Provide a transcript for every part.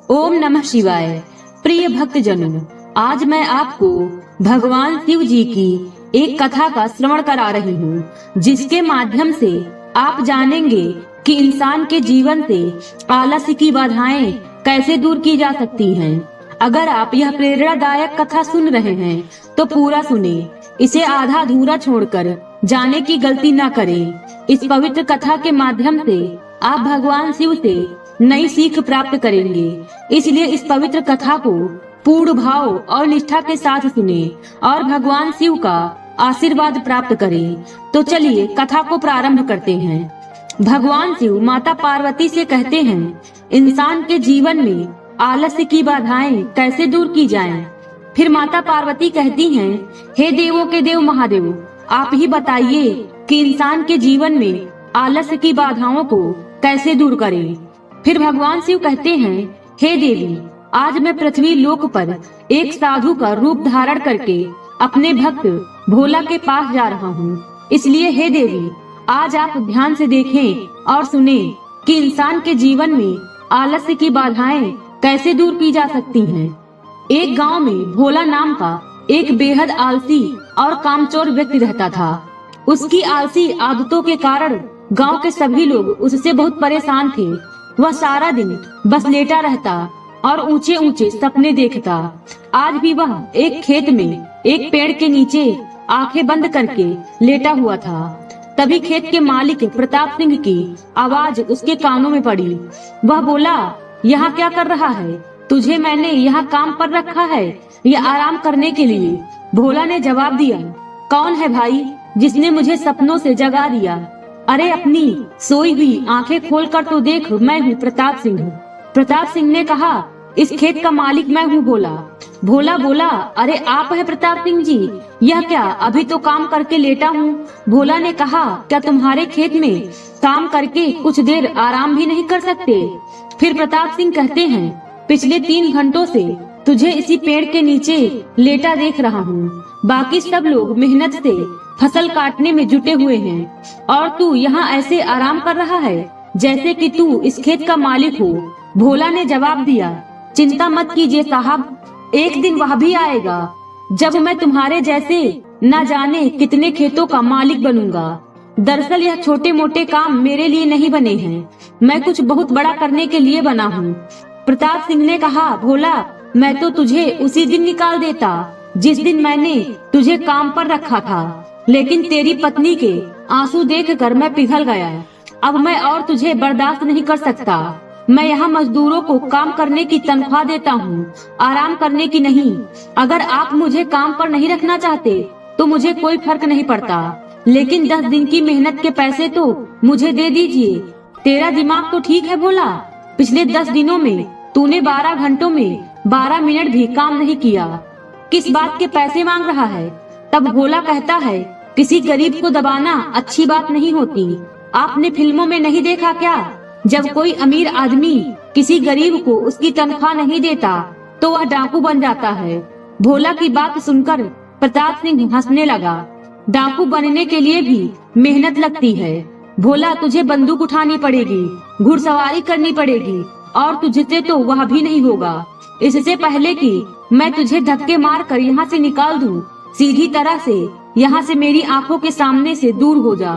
ओम नमः शिवाय। प्रिय भक्तजनों, आज मैं आपको भगवान शिव जी की एक कथा का श्रवण करा रही हूँ, जिसके माध्यम से आप जानेंगे कि इंसान के जीवन से आलस्य की बाधाएं कैसे दूर की जा सकती हैं। अगर आप यह प्रेरणादायक कथा सुन रहे हैं तो पूरा सुने, इसे आधा अधूरा छोड़कर जाने की गलती न करें। इस पवित्र कथा के माध्यम से आप भगवान शिव से नई सीख प्राप्त करेंगे। इसलिए इस पवित्र कथा को पूर्ण भाव और निष्ठा के साथ सुने और भगवान शिव का आशीर्वाद प्राप्त करें। तो चलिए कथा को प्रारंभ करते हैं। भगवान शिव माता पार्वती से कहते हैं, इंसान के जीवन में आलस्य की बाधाएं कैसे दूर की जाएं। फिर माता पार्वती कहती हैं, हे देवों के देव महादेव, आप ही बताइए कि इंसान के जीवन में आलस्य की बाधाओं को कैसे दूर करें। फिर भगवान शिव कहते हैं, हे देवी, आज मैं पृथ्वी लोक पर एक साधु का रूप धारण करके अपने भक्त भोला के पास जा रहा हूँ। इसलिए हे देवी, आज आप ध्यान से देखें और सुने कि इंसान के जीवन में आलस्य की बाधाएं कैसे दूर की जा सकती हैं। एक गांव में भोला नाम का एक बेहद आलसी और कामचोर व्यक्ति रहता था। उसकी आलसी आदतों के कारण गांव के सभी लोग उससे बहुत परेशान थे। वह सारा दिन बस लेटा रहता और ऊंचे ऊंचे सपने देखता। आज भी वह एक खेत में एक पेड़ के नीचे आंखें बंद करके लेटा हुआ था। तभी खेत के मालिक प्रताप सिंह की आवाज उसके कानों में पड़ी। वह बोला, यहाँ क्या कर रहा है? तुझे मैंने यहाँ काम पर रखा है या आराम करने के लिए? भोला ने जवाब दिया, कौन है भाई जिसने मुझे सपनों से जगा दिया? अरे अपनी सोई हुई आंखें खोलकर तो देख, मैं हूँ प्रताप सिंह। प्रताप सिंह ने कहा, इस खेत का मालिक मैं हूँ भोला। भोला बोला, अरे आप है प्रताप सिंह जी? यह क्या, अभी तो काम करके लेटा हूँ। भोला ने कहा, क्या तुम्हारे खेत में काम करके कुछ देर आराम भी नहीं कर सकते? फिर प्रताप सिंह कहते हैं, पिछले 3 घंटों से तुझे इसी पेड़ के नीचे लेटा देख रहा हूँ। बाकी सब लोग मेहनत से फसल काटने में जुटे हुए हैं और तू यहाँ ऐसे आराम कर रहा है जैसे कि तू इस खेत का मालिक हो। भोला ने जवाब दिया, चिंता मत कीजिए साहब, एक दिन वह भी आएगा जब मैं तुम्हारे जैसे न जाने कितने खेतों का मालिक बनूंगा। दरअसल यह छोटे मोटे काम मेरे लिए नहीं बने हैं, मैं कुछ बहुत बड़ा करने के लिए बना हूँ। प्रताप सिंह ने कहा, भोला, मैं तो तुझे उसी दिन निकाल देता जिस दिन मैंने तुझे काम पर रखा था, लेकिन तेरी पत्नी के आंसू देखकर मैं पिघल गया। अब मैं और तुझे बर्दाश्त नहीं कर सकता। मैं यहाँ मजदूरों को काम करने की तनख्वाह देता हूँ, आराम करने की नहीं। अगर आप मुझे काम पर नहीं रखना चाहते तो मुझे कोई फर्क नहीं पड़ता, लेकिन 10 दिन की मेहनत के पैसे तो मुझे दे दीजिए। तेरा दिमाग तो ठीक है भोला? पिछले 10 दिनों में तूने 12 घंटों में 12 मिनट भी काम नहीं किया। किस बात के पैसे मांग रहा है? तब भोला कहता है, किसी गरीब को दबाना अच्छी बात नहीं होती। आपने फिल्मों में नहीं देखा क्या, जब कोई अमीर आदमी किसी गरीब को उसकी तनख्वाह नहीं देता तो वह डाकू बन जाता है। भोला की बात सुनकर प्रताप सिंह हंसने लगा। डाकू बनने के लिए भी मेहनत लगती है भोला, तुझे बंदूक उठानी पड़ेगी, घुड़सवारी करनी पड़ेगी और तुझसे तो वह भी नहीं होगा। इससे पहले कि मैं तुझे धक्के मार कर यहाँ से निकाल दूं, सीधी तरह से यहाँ से मेरी आंखों के सामने से दूर हो जा।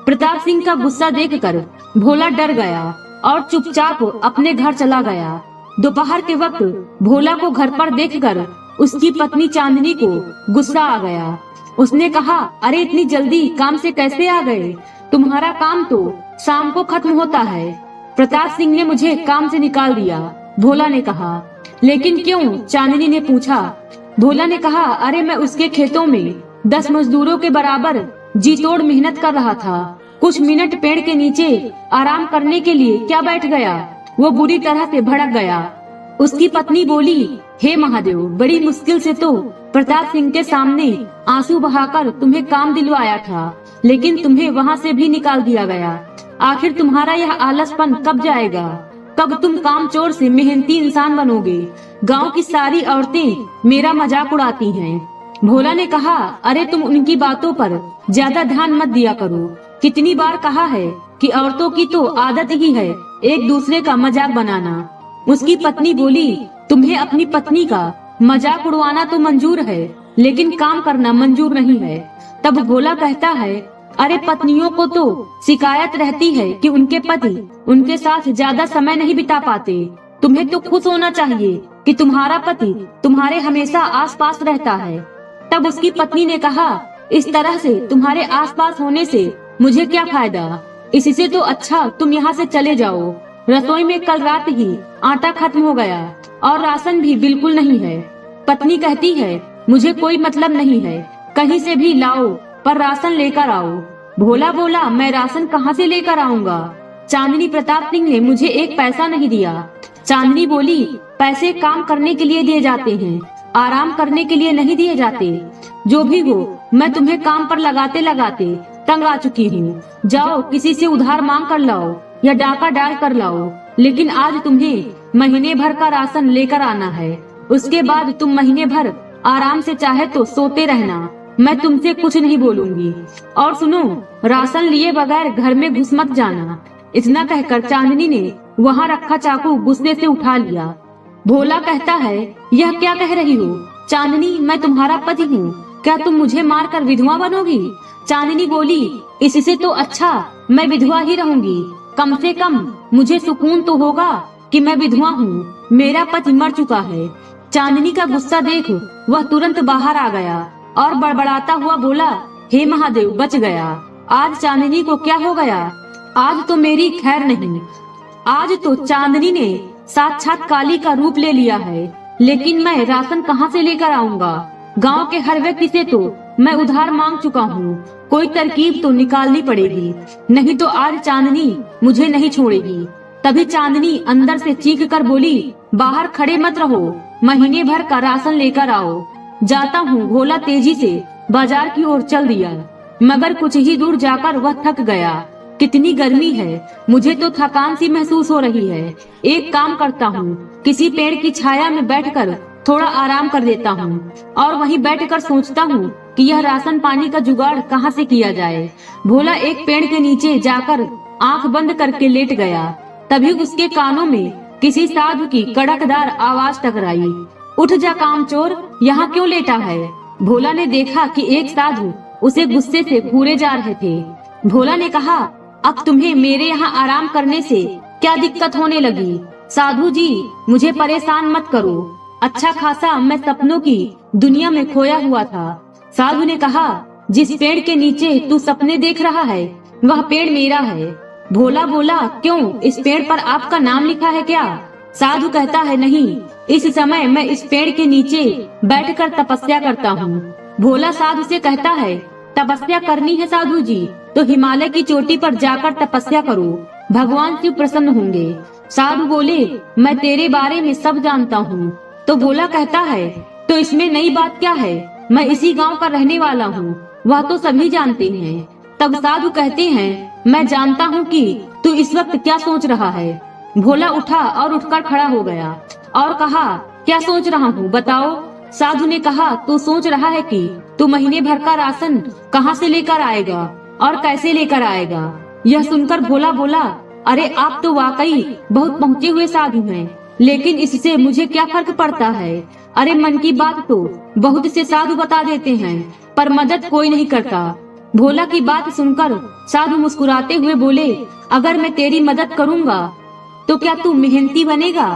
प्रताप सिंह का गुस्सा देखकर भोला डर गया और चुपचाप अपने घर चला गया। दोपहर के वक्त भोला को घर पर देखकर उसकी पत्नी चांदनी को गुस्सा आ गया। उसने कहा, अरे इतनी जल्दी काम से कैसे आ गए? तुम्हारा काम तो शाम को खत्म होता है। प्रताप सिंह ने मुझे काम से निकाल दिया, भोला ने कहा। लेकिन क्यों? चांदनी ने पूछा। भोला ने कहा, अरे मैं उसके खेतों में 10 मजदूरों के बराबर जी तोड़ मेहनत कर रहा था। कुछ मिनट पेड़ के नीचे आराम करने के लिए क्या बैठ गया, वो बुरी तरह से भड़क गया। उसकी पत्नी बोली, हे महादेव, बड़ी मुश्किल से तो प्रताप सिंह के सामने आंसू बहाकर तुम्हें काम दिलवाया था, लेकिन तुम्हें वहाँ से भी निकाल दिया गया। आखिर तुम्हारा यह आलसपन कब जाएगा? कब तुम कामचोर से मेहनती इंसान बनोगे? गांव की सारी औरतें मेरा मजाक उड़ाती हैं। भोला ने कहा, अरे तुम उनकी बातों पर ज्यादा ध्यान मत दिया करो। कितनी बार कहा है कि औरतों की तो आदत ही है एक दूसरे का मजाक बनाना। उसकी पत्नी बोली, तुम्हें अपनी पत्नी का मजाक उड़वाना तो मंजूर है, लेकिन काम करना मंजूर नहीं है। तब भोला कहता है, अरे पत्नियों को तो शिकायत रहती है कि उनके पति उनके साथ ज्यादा समय नहीं बिता पाते। तुम्हें तो खुश होना चाहिए कि तुम्हारा पति तुम्हारे हमेशा आसपास रहता है। तब उसकी पत्नी ने कहा, इस तरह से तुम्हारे आसपास होने से मुझे क्या फायदा, इससे तो अच्छा तुम यहाँ से चले जाओ। रसोई में कल रात ही आटा खत्म हो गया और राशन भी बिल्कुल नहीं है। पत्नी कहती है, मुझे कोई मतलब नहीं है, कहीं से भी लाओ पर राशन लेकर आओ। भोला बोला, मैं राशन कहाँ से लेकर आऊंगा? चांदनी प्रताप सिंह ने मुझे एक पैसा नहीं दिया। चांदनी बोली, पैसे काम करने के लिए दिए जाते हैं, आराम करने के लिए नहीं दिए जाते। जो भी हो, मैं तुम्हें काम पर लगाते लगाते तंग आ चुकी हूँ। जाओ किसी से उधार मांग कर लाओ या डाका डाल कर लाओ, लेकिन आज तुम्हें महीने भर का राशन लेकर आना है। उसके बाद तुम महीने भर आराम से चाहे तो सोते रहना, मैं तुमसे कुछ नहीं बोलूंगी। और सुनो, राशन लिए बगैर घर में घुस मत जाना। इतना कहकर चांदनी ने वहाँ रखा चाकू गुस्से से उठा लिया। भोला कहता है, यह क्या कह रही हो चांदनी, मैं तुम्हारा पति हूँ, क्या तुम मुझे मारकर विधवा बनोगी? चांदनी बोली, इससे तो अच्छा मैं विधवा ही रहूंगी, कम से कम मुझे सुकून तो होगा कि मैं विधवा हूँ, मेरा पति मर चुका है। चांदनी का गुस्सा देख वह तुरंत बाहर आ गया और बड़बड़ाता हुआ बोला, हे महादेव, बच गया। आज चांदनी को क्या हो गया? आज तो मेरी खैर नहीं। आज तो चांदनी ने साक्षात काली का रूप ले लिया है। लेकिन मैं राशन कहाँ से लेकर आऊंगा? गांव के हर व्यक्ति से तो मैं उधार मांग चुका हूँ, कोई तरकीब तो निकालनी पड़ेगी, नहीं तो आज चांदनी मुझे नहीं छोड़ेगी। तभी चांदनी अंदर से चीख कर बोली, बाहर खड़े मत रहो, महीने भर का राशन लेकर आओ। जाता हूँ। भोला तेजी से बाजार की ओर चल दिया, मगर कुछ ही दूर जाकर वह थक गया। कितनी गर्मी है, मुझे तो थकान सी महसूस हो रही है। एक काम करता हूँ, किसी पेड़ की छाया में बैठकर थोड़ा आराम कर देता हूँ और वहीं बैठकर सोचता हूँ कि यह राशन पानी का जुगाड़ कहाँ से किया जाए। भोला एक पेड़ के नीचे जाकर आंख बंद करके लेट गया। तभी उसके कानों में किसी साधु की कड़कदार आवाज टकराई, उठ जा कामचोर, यहाँ क्यों लेटा है? भोला ने देखा कि एक साधु उसे गुस्से से घूरे जा रहे थे। भोला ने कहा, अब तुम्हें मेरे यहाँ आराम करने से क्या दिक्कत होने लगी? साधु जी, मुझे परेशान मत करो, अच्छा खासा मैं सपनों की दुनिया में खोया हुआ था। साधु ने कहा, जिस पेड़ के नीचे तू सपने देख रहा है वह पेड़ मेरा है। भोला बोला, क्यों, इस पेड़ पर आपका नाम लिखा है क्या? साधु कहता है, नहीं, इस समय मैं इस पेड़ के नीचे बैठकर तपस्या करता हूँ। भोला साधु से कहता है, तपस्या करनी है साधु जी तो हिमालय की चोटी पर जाकर तपस्या करो, भगवान शिव प्रसन्न होंगे। साधु बोले, मैं तेरे बारे में सब जानता हूँ। तो भोला कहता है, तो इसमें नई बात क्या है, मैं इसी गांव का रहने वाला हूँ, वह तो सभी जानते हैं। तब साधु कहते हैं, मैं जानता हूँ कि तू इस वक्त क्या सोच रहा है। भोला उठा और उठकर खड़ा हो गया और कहा, क्या सोच रहा हूँ बताओ। साधु ने कहा, तू सोच रहा है कि तू महीने भर का राशन कहाँ से लेकर आएगा और कैसे लेकर आएगा। यह सुनकर भोला बोला, अरे आप तो वाकई बहुत पहुँचे हुए साधु हैं, लेकिन इससे मुझे क्या फर्क पड़ता है। अरे मन की बात तो बहुत से साधु बता देते हैं, पर मदद कोई नहीं करता। भोला की बात सुनकर साधु मुस्कुराते हुए बोले, अगर मैं तेरी मदद करूँगा तो क्या तू मेहनती बनेगा?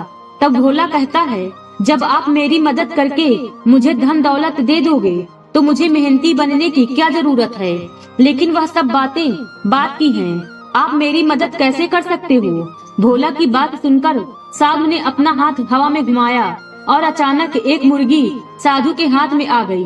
तब भोला कहता है, जब आप मेरी मदद करके मुझे धन दौलत दे दोगे तो मुझे मेहनती बनने की क्या जरूरत है। लेकिन वह सब बातें बात की हैं, आप मेरी मदद कैसे कर सकते हो? भोला की बात सुनकर साधु ने अपना हाथ हवा में घुमाया और अचानक एक मुर्गी साधु के हाथ में आ गई।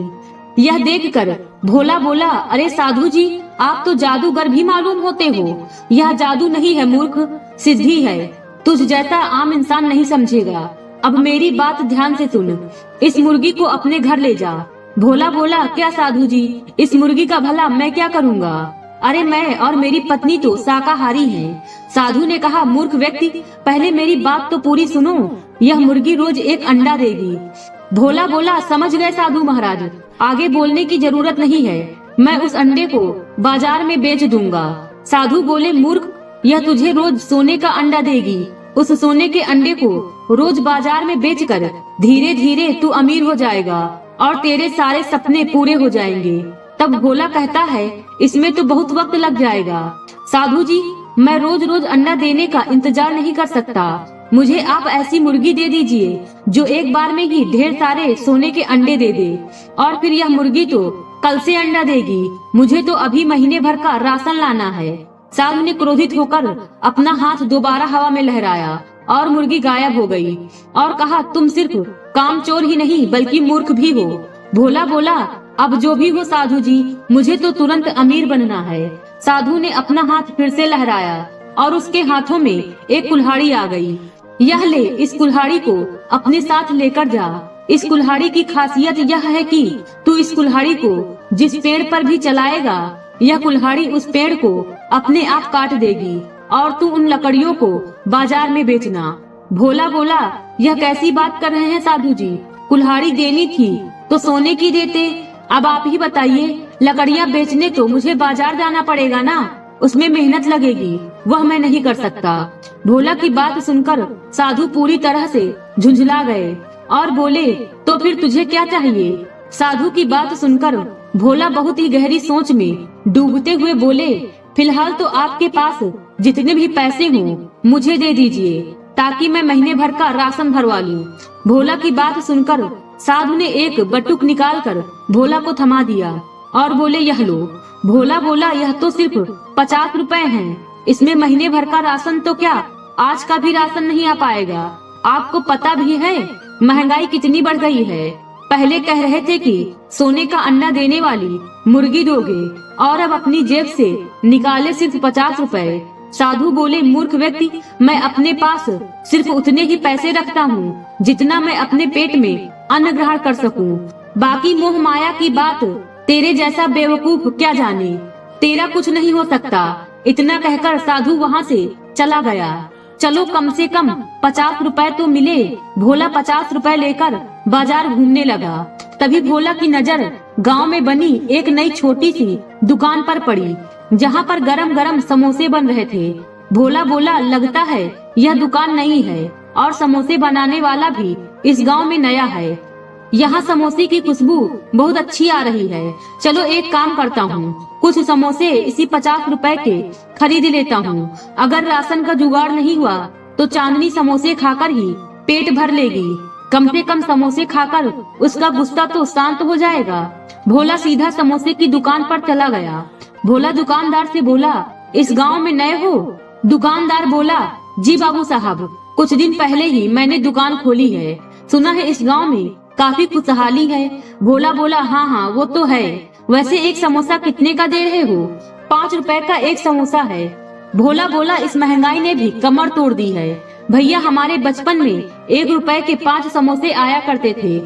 यह देखकर भोला बोला, अरे साधु जी, आप तो जादूगर भी मालूम होते हो। यह जादू नहीं है मूर्ख, सिद्धि है, तुझ जैसा आम इंसान नहीं समझेगा। अब मेरी बात ध्यान से सुन, इस मुर्गी को अपने घर ले जा। भोला बोला, क्या साधु जी, इस मुर्गी का भला मैं क्या करूँगा? अरे मैं और मेरी पत्नी तो शाकाहारी हैं। साधु ने कहा, मूर्ख व्यक्ति, पहले मेरी बात तो पूरी सुनो, यह मुर्गी रोज एक अंडा देगी। भोला बोला, समझ गए साधु महाराज, आगे बोलने की जरूरत नहीं है, मैं उस अंडे को बाजार में बेच दूंगा। साधु बोले, मूर्ख, यह तुझे रोज सोने का अंडा देगी, उस सोने के अंडे को रोज बाजार में बेचकर धीरे धीरे तू अमीर हो जाएगा और तेरे सारे सपने पूरे हो जाएंगे। तब भोला कहता है, इसमें तो बहुत वक्त लग जाएगा। साधु जी, मैं रोज रोज अंडा देने का इंतजार नहीं कर सकता। मुझे आप ऐसी मुर्गी दे दीजिए जो एक बार में ही ढेर सारे सोने के अंडे दे दे, और फिर यह मुर्गी तो कल से अंडा देगी। मुझे तो अभी महीने भर का राशन लाना है। साधु ने क्रोधित होकर अपना हाथ दोबारा हवा में लहराया और मुर्गी गायब हो गई और कहा, तुम सिर्फ कामचोर ही नहीं बल्कि मूर्ख भी हो। भोला बोला, अब जो भी हो साधु जी, मुझे तो तुरंत अमीर बनना है। साधु ने अपना हाथ फिर से लहराया और उसके हाथों में एक कुल्हाड़ी आ गई। यह ले, इस कुल्हाड़ी को अपने साथ लेकर जा। इस कुल्हाड़ी की खासियत यह है कि तू इस कुल्हाड़ी को जिस पेड़ पर भी चलाएगा, यह कुल्हाड़ी उस पेड़ को अपने आप काट देगी और तू उन लकड़ियों को बाजार में बेचना। भोला बोला, यह कैसी बात कर रहे हैं साधु जी? कुल्हाड़ी देनी थी तो सोने की देते। अब आप ही बताइए, लकड़ियाँ बेचने तो मुझे बाजार जाना पड़ेगा ना, उसमें मेहनत लगेगी, वह मैं नहीं कर सकता। भोला की बात सुनकर साधु पूरी तरह से झुंझला गए और बोले, तो फिर तुझे क्या चाहिए? साधु की बात सुनकर भोला बहुत ही गहरी सोच में डूबते हुए बोले, फिलहाल तो आपके पास जितने भी पैसे हों मुझे दे दीजिए ताकि मैं महीने भर का राशन भरवा लूं। भोला की बात सुनकर साधु ने एक बटुक निकालकर भोला को थमा दिया और बोले, यह लो। भोला बोला, यह तो सिर्फ 50 रुपए हैं, इसमें महीने भर का राशन तो क्या आज का भी राशन नहीं आ पाएगा। आपको पता भी है महंगाई कितनी बढ़ गई है। पहले कह रहे थे कि सोने का अंडा देने वाली मुर्गी दोगे और अब अपनी जेब से निकाले सिर्फ 50 रुपए। साधु बोले, मूर्ख व्यक्ति, मैं अपने पास सिर्फ उतने ही पैसे रखता हूँ जितना मैं अपने पेट में अन्न ग्रहण कर सकूं। बाकी मोह माया की बात तेरे जैसा बेवकूफ क्या जाने, तेरा कुछ नहीं हो सकता। इतना कहकर साधु वहाँ से चला गया। चलो कम से कम 50 रुपए तो मिले। भोला 50 रुपए लेकर बाजार घूमने लगा। तभी भोला की नजर गांव में बनी एक नई छोटी सी दुकान पर पड़ी जहां पर गरम गरम समोसे बन रहे थे। भोला बोला, लगता है यह दुकान नई है और समोसे बनाने वाला भी इस गांव में नया है। यहाँ समोसे की खुशबू बहुत अच्छी आ रही है। चलो एक काम करता हूँ, कुछ समोसे इसी 50 रुपए के खरीद लेता हूँ। अगर राशन का जुगाड़ नहीं हुआ तो चांदनी समोसे खाकर ही पेट भर लेगी। कम से कम समोसे खाकर उसका गुस्सा तो शांत हो जाएगा। भोला सीधा समोसे की दुकान पर चला गया। भोला दुकानदार से बोला, इस गांव में नए हो? दुकानदार बोला, जी बाबू साहब, कुछ दिन पहले ही मैंने दुकान खोली है। सुना है इस गांव में काफी खुशहाली है। भोला बोला, हाँ हाँ वो तो है। वैसे एक समोसा कितने का दे रहे हो? 5 रुपए का एक समोसा है। भोला बोला, इस महंगाई ने भी कमर तोड़ दी है भैया, हमारे बचपन में 1 रुपए के 5 समोसे आया करते थे।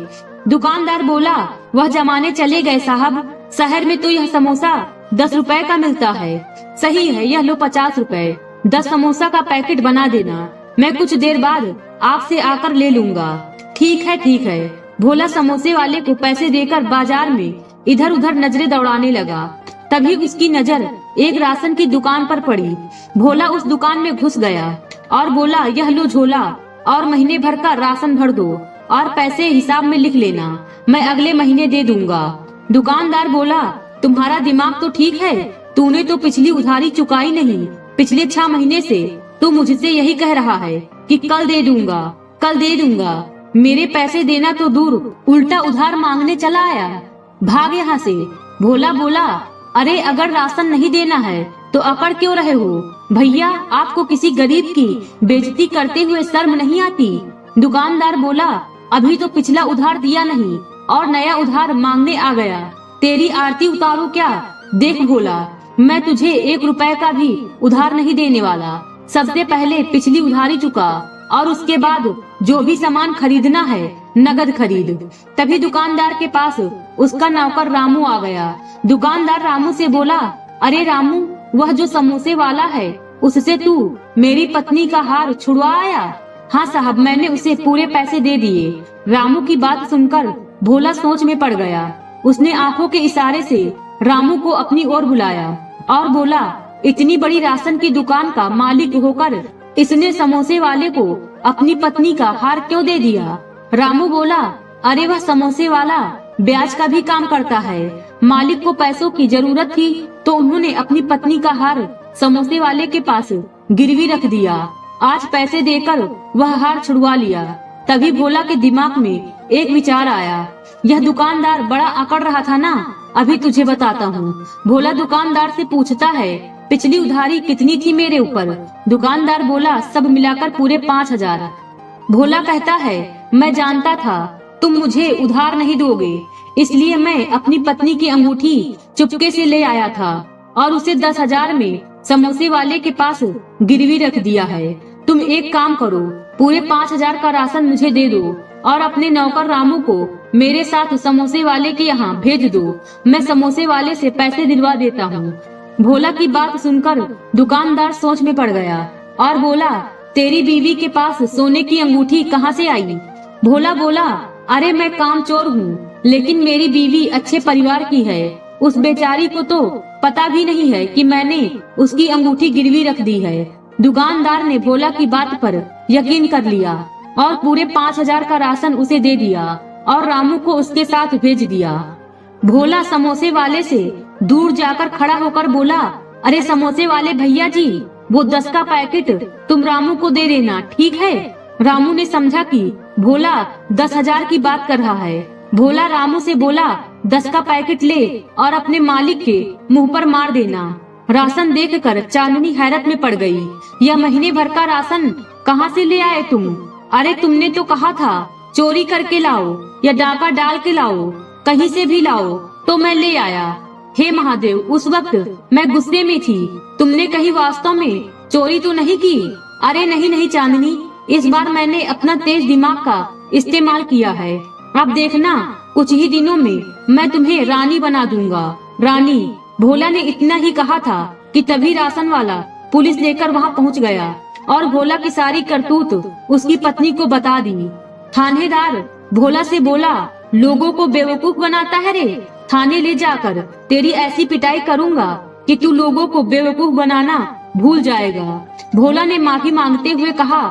दुकानदार बोला, वह जमाने चले गए साहब, शहर में तो यह समोसा 10 रुपए का मिलता है। सही है, यह लो 50 रुपए, 10 समोसा का पैकेट बना देना, मैं कुछ देर बाद आपसे आकर ले लूंगा। ठीक है ठीक है। भोला समोसे वाले को पैसे देकर बाजार में इधर उधर नजरें दौड़ाने लगा। तभी उसकी नजर एक राशन की दुकान पर पड़ी। भोला उस दुकान में घुस गया और बोला, यह लो झोला और महीने भर का राशन भर दो और पैसे हिसाब में लिख लेना, मैं अगले महीने दे दूंगा। दुकानदार बोला, तुम्हारा दिमाग तो ठीक है, तूने तो पिछली उधारी चुकाई नहीं। पिछले 6 महीने से तू मुझसे यही कह रहा है कि कल दे दूंगा, कल दे दूंगा। मेरे पैसे देना तो दूर, उल्टा उधार मांगने चला आया। भाग यहाँ से। भोला बोला, अरे अगर राशन नहीं देना है तो अकड़ क्यों रहे हो भैया? आपको किसी गरीब की बेइज्जती करते हुए शर्म नहीं आती? दुकानदार बोला, अभी तो पिछला उधार दिया नहीं और नया उधार मांगने आ गया। तेरी आरती उतारू क्या? देख भोला, मैं तुझे 1 रुपए का भी उधार नहीं देने वाला। सबसे पहले पिछली उधारी चुका और उसके बाद जो भी सामान खरीदना है नगद खरीद। तभी दुकानदार के पास उसका नौकर रामू आ गया। दुकानदार रामू से बोला, अरे रामू, वह जो समोसे वाला है उससे तू मेरी पत्नी का हार छुड़वा आया? हाँ साहब, मैंने उसे पूरे पैसे दे दिए। रामू की बात सुनकर भोला सोच में पड़ गया। उसने आंखों के इशारे से रामू को अपनी ओर बुलाया और बोला, इतनी बड़ी राशन की दुकान का मालिक होकर इसने समोसे वाले को अपनी पत्नी का हार क्यों दे दिया? रामू बोला, अरे वह समोसे वाला ब्याज का भी काम करता है। मालिक को पैसों की जरूरत थी तो उन्होंने अपनी पत्नी का हार समोसे वाले के पास गिरवी रख दिया। आज पैसे देकर वह हार छुड़वा लिया। तभी भोला के दिमाग में एक विचार आया। यह दुकानदार बड़ा अकड़ रहा था ना, अभी तुझे बताता हूँ। भोला दुकानदार से पूछता है, पिछली उधारी कितनी थी मेरे ऊपर? दुकानदार बोला, सब मिलाकर पूरे 5,000। भोला कहता है, मैं जानता था तुम मुझे उधार नहीं दोगे, इसलिए मैं अपनी पत्नी की अंगूठी चुपके से ले आया था और उसे 10,000 में समोसे वाले के पास गिरवी रख दिया है। तुम एक काम करो, पूरे 5,000 का राशन मुझे दे दो और अपने नौकर रामू को मेरे साथ समोसे वाले के यहाँ भेज दो। मैं समोसे वाले से पैसे दिलवा देता हूँ। भोला की बात सुनकर दुकानदार सोच में पड़ गया और बोला, तेरी बीवी के पास सोने की अंगूठी कहाँ से आई? भोला बोला, अरे मैं कामचोर हूँ, लेकिन मेरी बीवी अच्छे परिवार की है। उस बेचारी को तो पता भी नहीं है कि मैंने उसकी अंगूठी गिरवी रख दी है। दुकानदार ने भोला की बात पर यकीन कर लिया और पूरे 5,000 का राशन उसे दे दिया और रामू को उसके साथ भेज दिया। भोला समोसे वाले से दूर जाकर खड़ा होकर बोला, अरे समोसे वाले भैया जी, वो 10 का पैकेट तुम रामू को दे देना, ठीक है? रामू ने समझा कि भोला 10,000 की बात कर रहा है। भोला रामू से बोला, 10 का पैकेट ले और अपने मालिक के मुंह पर मार देना। राशन देखकर चांदनी हैरत में पड़ गई। यह महीने भर का राशन कहाँ से ले आए तुम? अरे तुमने तो कहा था चोरी करके लाओ या डाका डाल के लाओ, कहीं से भी लाओ, तो मैं ले आया। हे महादेव, उस वक्त मैं गुस्से में थी। तुमने कहीं वास्तव में चोरी तो नहीं की? अरे नहीं नहीं चांदनी, इस बार मैंने अपना तेज दिमाग का इस्तेमाल किया है। अब देखना, कुछ ही दिनों में मैं तुम्हें रानी बना दूंगा। रानी। भोला ने इतना ही कहा था कि तभी राशन वाला पुलिस लेकर वहां पहुंच गया और भोला की सारी करतूत उसकी पत्नी को बता दी। थानेदार भोला से बोला, लोगों को बेवकूफ बनाता है रे। थाने ले जाकर तेरी ऐसी पिटाई करूंगा कि तू लोगों को बेवकूफ बनाना भूल जाएगा। भोला ने माफी मांगते हुए कहा,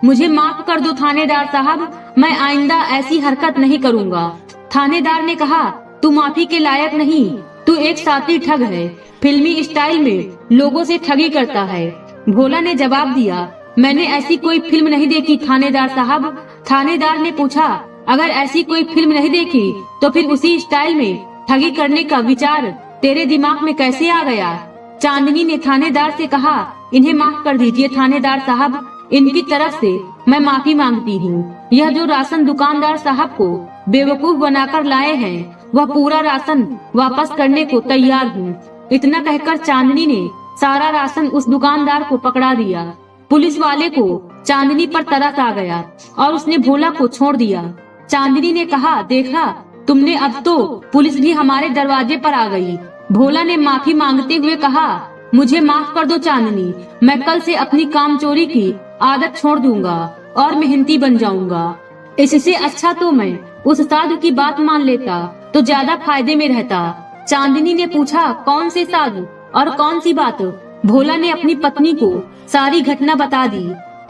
मुझे माफ कर दो थानेदार साहब, मैं आइंदा ऐसी हरकत नहीं करूंगा। थानेदार ने कहा, तू माफी के लायक नहीं, तू एक साथी ठग है, फिल्मी स्टाइल में लोगों से ठगी करता है। भोला ने जवाब दिया, मैंने ऐसी कोई फिल्म नहीं देखी थानेदार साहब। थानेदार ने पूछा, अगर ऐसी कोई फिल्म नहीं देखी तो फिर उसी स्टाइल में ठगी करने का विचार तेरे दिमाग में कैसे आ गया? चांदनी ने थानेदार से कहा, इन्हें माफ कर दीजिए थानेदार साहब, इनकी तरफ से मैं माफी मांगती हूँ। यह जो राशन दुकानदार साहब को बेवकूफ बनाकर लाए हैं, वह पूरा राशन वापस करने को तैयार हूँ। इतना कहकर चांदनी ने सारा राशन उस दुकानदार को पकड़ा दिया। पुलिस वाले को चांदनी पर तरस आ गया और उसने भोला को छोड़ दिया। चांदनी ने कहा, देखा तुमने, अब तो पुलिस भी हमारे दरवाजे पर आ गई। भोला ने माफी मांगते हुए कहा, मुझे माफ कर दो चांदनी, मैं कल से अपनी कामचोरी की आदत छोड़ दूंगा और मेहनती बन जाऊंगा। इससे अच्छा तो मैं उस साधु की बात मान लेता तो ज्यादा फायदे में रहता। चांदनी ने पूछा, कौन से साधु और कौन सी बात? भोला ने अपनी पत्नी को सारी घटना बता दी।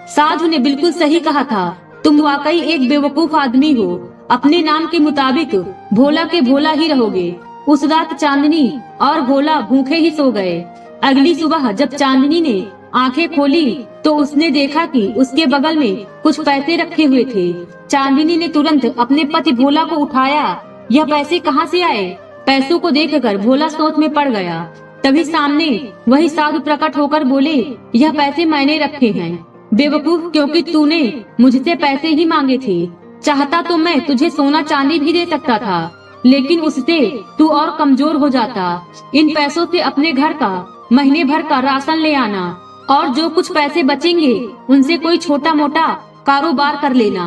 साधु ने बिल्कुल सही कहा था, तुम वाकई एक बेवकूफ आदमी हो। अपने नाम के मुताबिक भोला के भोला ही रहोगे। उस रात चांदनी और भोला भूखे ही सो गए। अगली सुबह जब चांदनी ने आंखें खोली तो उसने देखा कि उसके बगल में कुछ पैसे रखे हुए थे। चांदनी ने तुरंत अपने पति भोला को उठाया। यह पैसे कहाँ से आए? पैसों को देखकर भोला सोच में पड़ गया। तभी सामने वही साधु प्रकट होकर बोले, यह पैसे मैंने रखे हैं। बेवकूफ, क्योंकि तूने मुझसे पैसे ही मांगे थे। चाहता तो मैं तुझे सोना चांदी भी दे सकता था, लेकिन उससे तू और कमजोर हो जाता। इन पैसों से अपने घर का महीने भर का राशन ले आना और जो कुछ पैसे बचेंगे उनसे कोई छोटा मोटा कारोबार कर लेना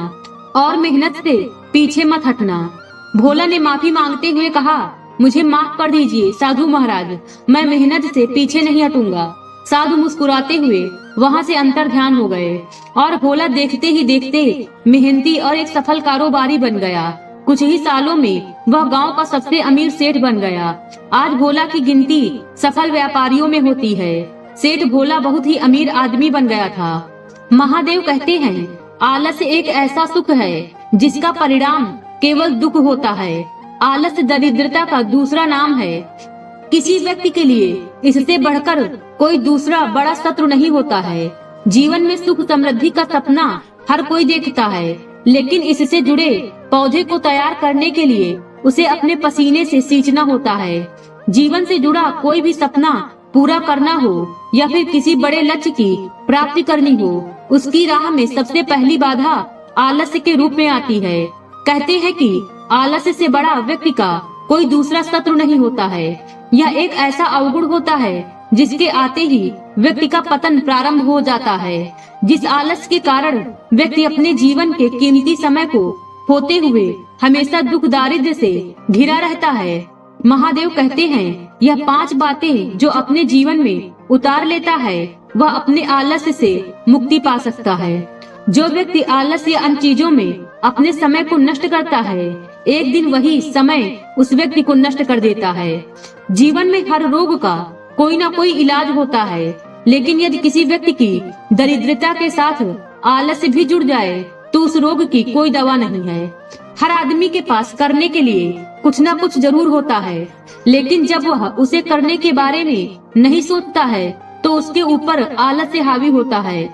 और मेहनत से पीछे मत हटना। भोला ने माफी मांगते हुए कहा, मुझे माफ कर दीजिए साधु महाराज, मैं मेहनत से पीछे नहीं हटूंगा। साधु मुस्कुराते हुए वहाँ से अंतर ध्यान हो गए और भोला देखते ही देखते मेहनती और एक सफल कारोबारी बन गया। कुछ ही सालों में वह गांव का सबसे अमीर सेठ बन गया। आज भोला की गिनती सफल व्यापारियों में होती है। सेठ भोला बहुत ही अमीर आदमी बन गया था। महादेव कहते हैं, आलस्य एक ऐसा सुख है जिसका परिणाम केवल दुख होता है। आलस्य दरिद्रता का दूसरा नाम है। किसी व्यक्ति के लिए इससे बढ़कर कोई दूसरा बड़ा शत्रु नहीं होता है। जीवन में सुख समृद्धि का सपना हर कोई देखता है, लेकिन इससे जुड़े पौधे को तैयार करने के लिए उसे अपने पसीने से सींचना होता है। जीवन से जुड़ा कोई भी सपना पूरा करना हो या फिर किसी बड़े लक्ष्य की प्राप्ति करनी हो, उसकी राह में सबसे पहली बाधा आलस्य के रूप में आती है। कहते हैं कि आलस्य से बड़ा व्यक्ति का कोई दूसरा शत्रु नहीं होता है। यह एक ऐसा अवगुण होता है जिसके आते ही व्यक्ति का पतन प्रारंभ हो जाता है। जिस आलस्य के कारण व्यक्ति अपने जीवन के कीमती समय को खोते हुए हमेशा दुख दारिद्र्य से घिरा रहता है। महादेव कहते हैं, यह 5 बातें जो अपने जीवन में उतार लेता है वह अपने आलस्य से मुक्ति पा सकता है। जो व्यक्ति आलस्य या अन्य चीजों में अपने समय को नष्ट करता है, एक दिन वही समय उस व्यक्ति को नष्ट कर देता है। जीवन में हर रोग का कोई ना कोई इलाज होता है, लेकिन यदि किसी व्यक्ति की दरिद्रता के साथ आलस्य भी जुड़ जाए तो उस रोग की कोई दवा नहीं है। हर आदमी के पास करने के लिए कुछ ना कुछ जरूर होता है, लेकिन जब वह उसे करने के बारे में नहीं सोचता है तो उसके ऊपर आलस्य हावी होता है।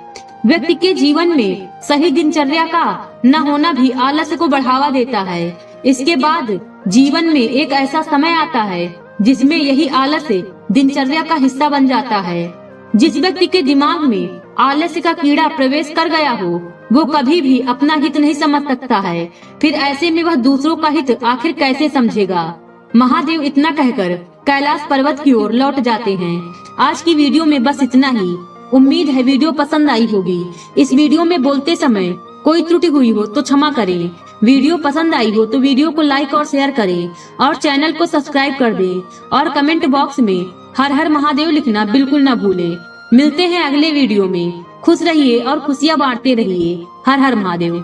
व्यक्ति के जीवन में सही दिनचर्या का न होना भी आलस्य को बढ़ावा देता है। इसके बाद जीवन में एक ऐसा समय आता है जिसमें यही आलस्य दिनचर्या का हिस्सा बन जाता है। जिस व्यक्ति के दिमाग में आलस्य का कीड़ा प्रवेश कर गया हो वो कभी भी अपना हित नहीं समझ सकता है। फिर ऐसे में वह दूसरों का हित आखिर कैसे समझेगा। महादेव इतना कहकर कैलाश पर्वत की ओर लौट जाते हैं। आज की वीडियो में बस इतना ही। उम्मीद है वीडियो पसंद आई होगी। इस वीडियो में बोलते समय कोई त्रुटि हुई हो तो क्षमा करें। वीडियो पसंद आई हो तो वीडियो को लाइक और शेयर करें और चैनल को सब्सक्राइब कर दें और कमेंट बॉक्स में हर हर महादेव लिखना बिल्कुल न भूलें। मिलते हैं अगले वीडियो में। खुश रहिए और खुशियाँ बांटते रहिए। हर हर महादेव।